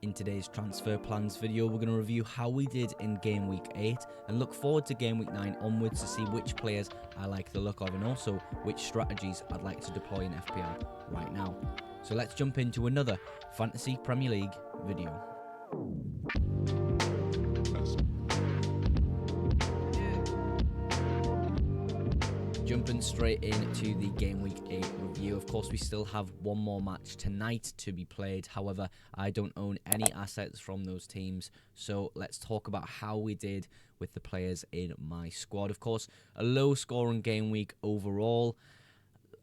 In today's transfer plans video, we're going to review how we did in game week 8 and look forward to game week 9 onwards to see which players I like the look of and also which strategies I'd like to deploy in FPL right now. So let's jump into another Fantasy Premier League video. Jumping straight into the Game Week 8 review. Of course, we still have one more match tonight to be played. However, I don't own any assets from those teams. So let's talk about how we did with the players in my squad. Of course, a low scoring game week overall.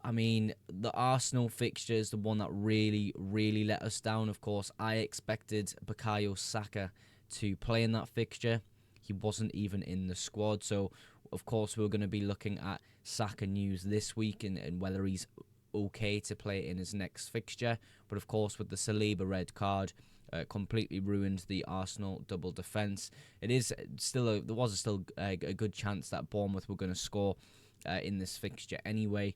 I mean, the Arsenal fixture is the one that really let us down. Of course, I expected Bukayo Saka to play in that fixture. He wasn't even in the squad. So, of course, we're going to be looking at Saka news this week and whether he's okay to play in his next fixture. But, of course, with the Saliba red card, completely ruined the Arsenal double defence. There was still a good chance that Bournemouth were going to score in this fixture anyway.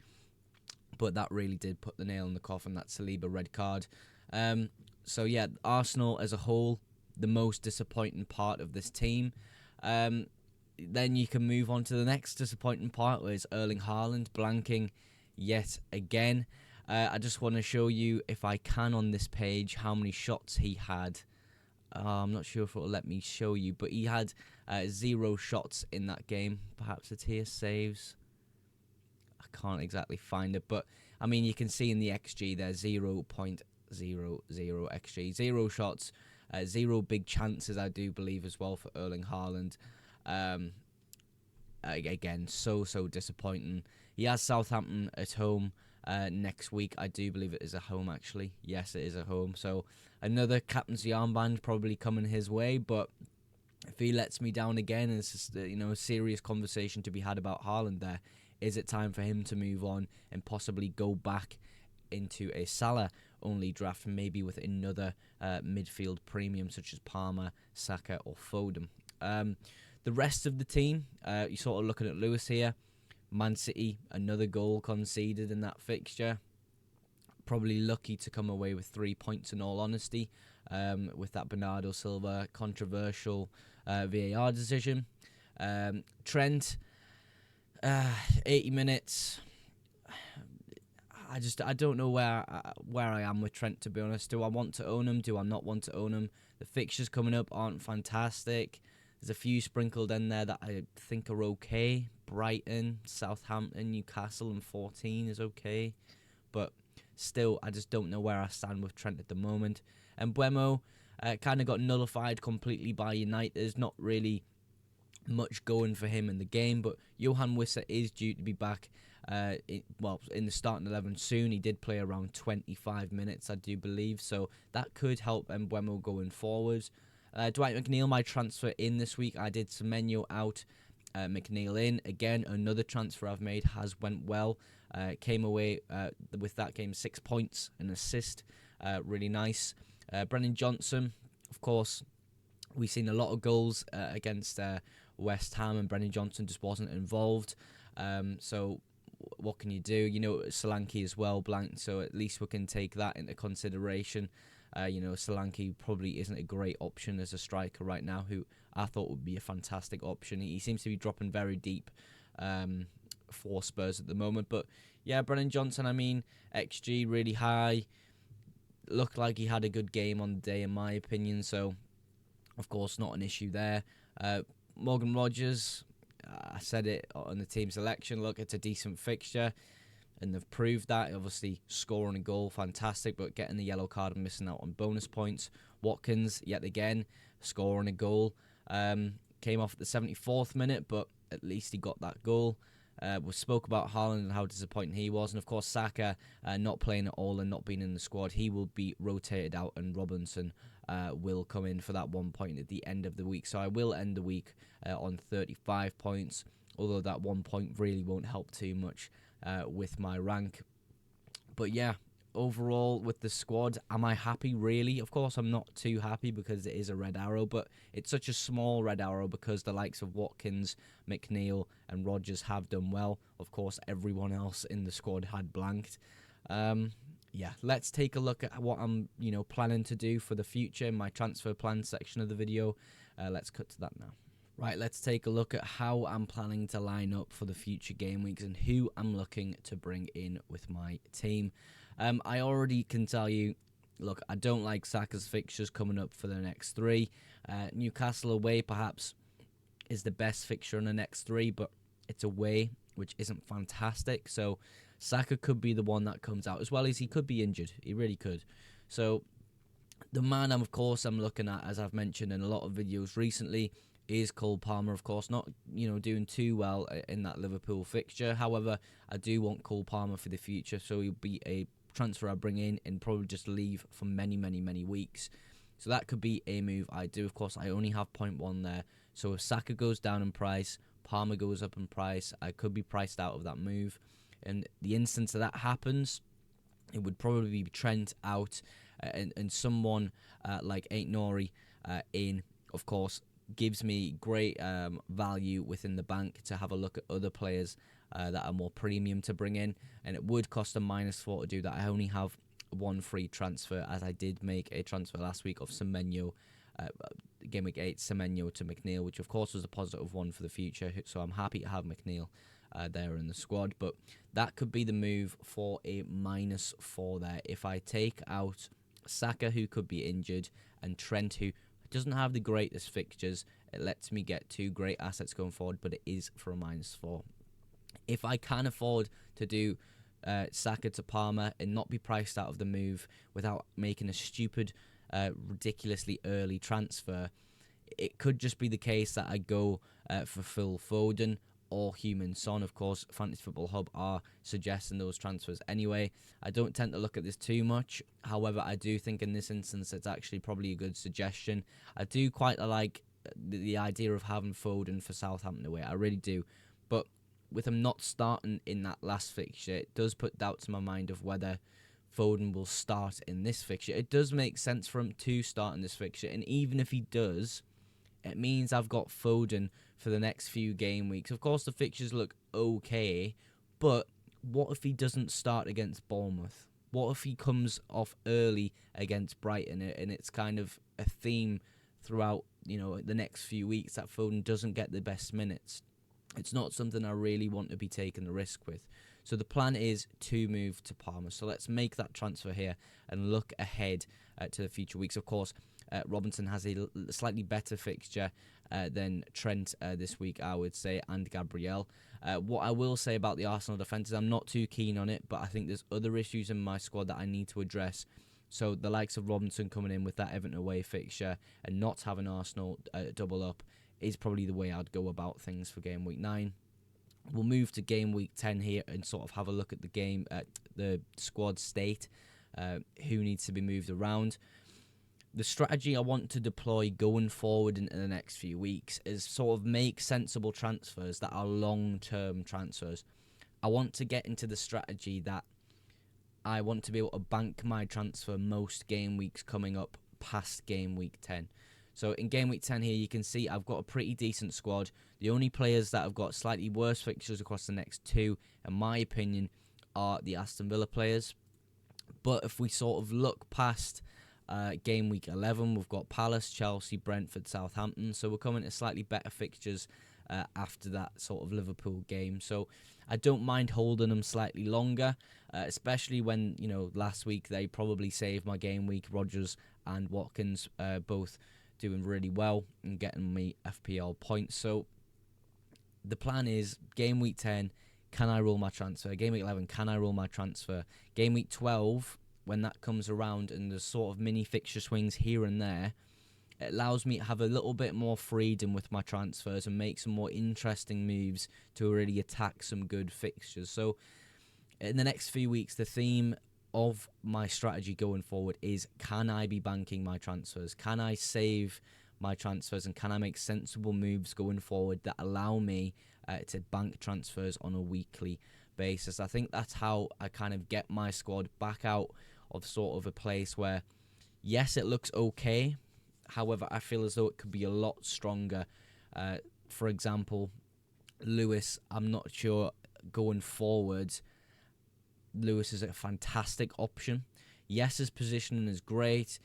But that really did put the nail in the coffin, that Saliba red card. So, yeah, Arsenal as a whole, the most disappointing part of this team. Then you can move on to the next disappointing part, where it's Erling Haaland blanking yet again. I just want to show you, if I can on this page, how many shots he had. I'm not sure if it will let me show you, but he had 0 shots in that game. Perhaps it's here, saves. I can't exactly find it, but I mean, you can see in the XG there, 0.00 XG. 0 shots, 0 big chances, I do believe, as well for Erling Haaland. Again, so disappointing. He has Southampton at home next week. I do believe it is a home, actually. Yes, it is a home. So another captaincy armband probably coming his way, but if he lets me down again, it's just a serious conversation to be had about Haaland there. Is it time for him to move on and possibly go back into a Salah-only draft, maybe with another midfield premium such as PALMER, SAKA or FODEN? The rest of the team, you're sort of looking at Lewis here. Man City, another goal conceded in that fixture. Probably lucky to come away with 3 points in all honesty, with that Bernardo Silva controversial VAR decision. Trent, 80 minutes. I don't know where I am with Trent, to be honest. Do I want to own him? Do I not want to own him? The fixtures coming up aren't fantastic. There's a few sprinkled in there that I think are okay. Brighton, Southampton, Newcastle and 14 is okay. But still, I just don't know where I stand with Trent at the moment. And Mbeumo kind of got nullified completely by United. There's not really much going for him in the game, but Johan Wissa is due to be back in the starting 11 soon. He did play around 25 minutes, I do believe, so that could help Mbeumo going forward. Dwight McNeil, my transfer in this week. I did Semenyo out, McNeil in. Again, another transfer I've made has went well. Came away with that game 6 points, an assist, really nice. Brennan Johnson, of course, we've seen a lot of goals against West Ham, and Brennan Johnson just wasn't involved. So what can you do? Solanke as well blanked, so at least we can take that into consideration. Solanke probably isn't a great option as a striker right now, who I thought would be a fantastic option. He seems to be dropping very deep for Spurs at the moment. But yeah, Brennan Johnson, I mean, XG really high. Looked like he had a good game on the day, in my opinion, so of course, not an issue there. Morgan Rogers, I said it on the team selection. Look, it's a decent fixture, and they've proved that. Obviously, scoring a goal, fantastic, but getting the yellow card and missing out on bonus points. Watkins, yet again, scoring a goal. Came off at the 74th minute, but at least he got that goal. We spoke about Haaland and how disappointing he was. And, of course, Saka not playing at all and not being in the squad. He will be rotated out, and Robinson will come in for that 1 point at the end of the week. So I will end the week on 35 points, although that 1 point really won't help too much with my rank. But, yeah, overall with the squad, am I happy? Really? Of course, I'm not too happy because it is a red arrow, but it's such a small red arrow because the likes of Watkins, McNeil and Rogers have done well. Of course, everyone else in the squad had blanked. yeah, let's take a look at what I'm, planning to do for the future in my transfer plan section of the video. Let's cut to that now. Right, let's take a look at how I'm planning to line up for the future game weeks and who I'm looking to bring in with my team. I already can tell you, look, I don't like Saka's fixtures coming up for the next 3. Newcastle away perhaps is the best fixture in the next 3, but it's away, which isn't fantastic. So Saka could be the one that comes out, as well as he could be injured. He really could. So the man, of course, I'm looking at, as I've mentioned in a lot of videos recently, is Cole Palmer. Of course, not doing too well in that Liverpool fixture. However, I do want Cole Palmer for the future, so he'll be a transfer I bring in and probably just leave for many, many, many weeks. So that could be a move I do. Of course, I only have 0.1 there. So if Saka goes down in price, Palmer goes up in price, I could be priced out of that move. And the instance that happens, it would probably be Trent out and someone like Ain't Nori in, of course, gives me great value within the bank to have a look at other players that are more premium to bring in. And it would cost a -4 to do that. I only have one free transfer, as I did make a transfer last week of Semenyo, Game Week 8, Semenyo to McNeil, which of course was a positive one for the future. So I'm happy to have McNeil there in the squad. But that could be the move for a -4 there. If I take out Saka, who could be injured, and Trent, who doesn't have the greatest fixtures, it lets me get 2 great assets going forward, but it is for a -4. If I can afford to do Saka to Palmer and not be priced out of the move without making a stupid, ridiculously early transfer, it could just be the case that I go for Phil Foden or Heung-min Son. Of course, Fantasy Football Hub are suggesting those transfers anyway. I don't tend to look at this too much. However, I do think in this instance it's actually probably a good suggestion. I do quite like the idea of having Foden for Southampton away. I really do. But with him not starting in that last fixture, it does put doubts in my mind of whether Foden will start in this fixture. It does make sense for him to start in this fixture, and even if he does, it means I've got Foden for the next few game weeks. Of course, the fixtures look okay, but what if he doesn't start against Bournemouth? What if he comes off early against Brighton, and it's kind of a theme throughout the next few weeks that Foden doesn't get the best minutes? It's not something I really want to be taking the risk with. So the plan is to move to Palmer. So let's make that transfer here and look ahead to the future weeks. Of course, Robinson has a slightly better fixture than Trent this week, I would say, and Gabriel. What I will say about the Arsenal defence is I'm not too keen on it, but I think there's other issues in my squad that I need to address. So the likes of Robinson coming in with that Everton away fixture and not having Arsenal double up is probably the way I'd go about things for Game Week 9. We'll move to Game Week 10 here and sort of have a look at the squad state, who needs to be moved around. The strategy I want to deploy going forward in the next few weeks is sort of make sensible transfers that are long-term transfers. I want to get into the strategy that I want to be able to bank my transfer most game weeks coming up past Game Week 10. So in Game Week 10 here, you can see I've got a pretty decent squad. The only players that have got slightly worse fixtures across the next 2, in my opinion, are the Aston Villa players. But if we sort of look past Game Week 11, we've got Palace, Chelsea, Brentford, Southampton. So we're coming to slightly better fixtures after that sort of Liverpool game. So I don't mind holding them slightly longer, especially when, last week they probably saved my game week. Rodgers and Watkins both doing really well and getting me FPL points. So the plan is Game Week 10, can I roll my transfer? Game Week 11, can I roll my transfer? Game Week 12, when that comes around and there's sort of mini fixture swings here and there, it allows me to have a little bit more freedom with my transfers and make some more interesting moves to really attack some good fixtures. So in the next few weeks, the theme of my strategy going forward is, can I be banking my transfers? Can I save my transfers? And can I make sensible moves going forward that allow me to bank transfers on a weekly basis? I think that's how I kind of get my squad back out of sort of a place where, yes, it looks okay. However, I feel as though it could be a lot stronger. For example, Lewis, I'm not sure going forward, Lewis is a fantastic option. Yes, his positioning is great,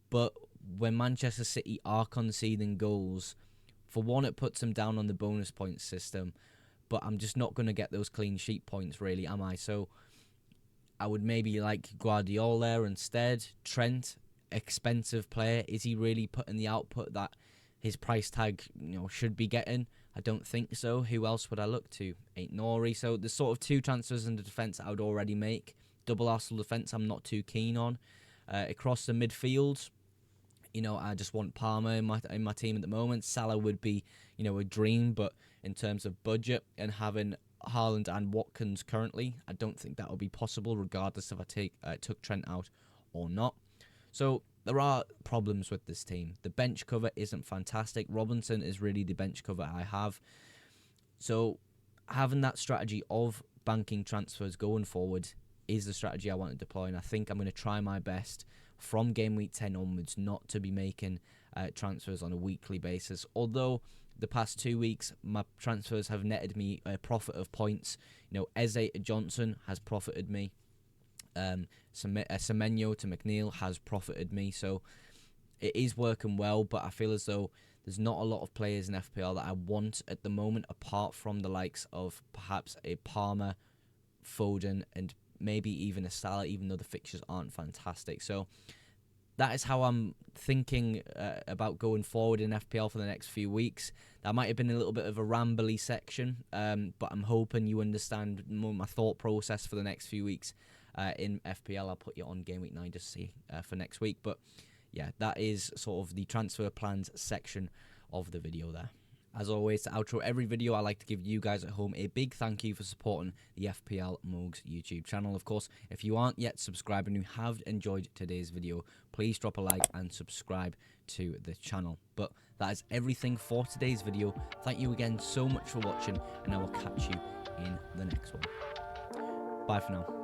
but when Manchester City are conceding goals, for one, it puts them down on the bonus points system, but I'm just not going to get those clean sheet points, really, am I? So I would maybe like Guardiola there instead. Trent, expensive player. Is he really putting the output that his price tag, should be getting? I don't think so. Who else would I look to? Ain't Nori. So there's sort of 2 transfers in the defence I would already make. Double Arsenal defence I'm not too keen on. Across the midfield, I just want Palmer in my team at the moment. Salah would be, a dream, but in terms of budget and having Haaland and Watkins currently, I don't think that will be possible, regardless if I took Trent out or not. So there are problems with this team. The bench cover isn't fantastic. Robinson is really the bench cover I have. So having that strategy of banking transfers going forward is the strategy I want to deploy, and I think I'm going to try my best from game week 10 onwards not to be making transfers on a weekly basis. Although the past 2 weeks my transfers have netted me a profit of points. Eze Johnson has profited me. Semenyo to McNeil has profited me, so it is working well, but I feel as though there's not a lot of players in FPL that I want at the moment, apart from the likes of perhaps a Palmer, Foden, and maybe even a Salah, even though the fixtures aren't fantastic. So that is how I'm thinking about going forward in FPL for the next few weeks. That might have been a little bit of a rambly section, but I'm hoping you understand more my thought process for the next few weeks in FPL. I'll put you on Game Week 9 just to see for next week. But yeah, that is sort of the transfer plans section of the video there. As always, to outro every video, I like to give you guys at home a big thank you for supporting the FPL Mugs YouTube channel. Of course, if you aren't yet subscribed and you have enjoyed today's video, please drop a like and subscribe to the channel. But that is everything for today's video. Thank you again so much for watching, and I will catch you in the next one. Bye for now.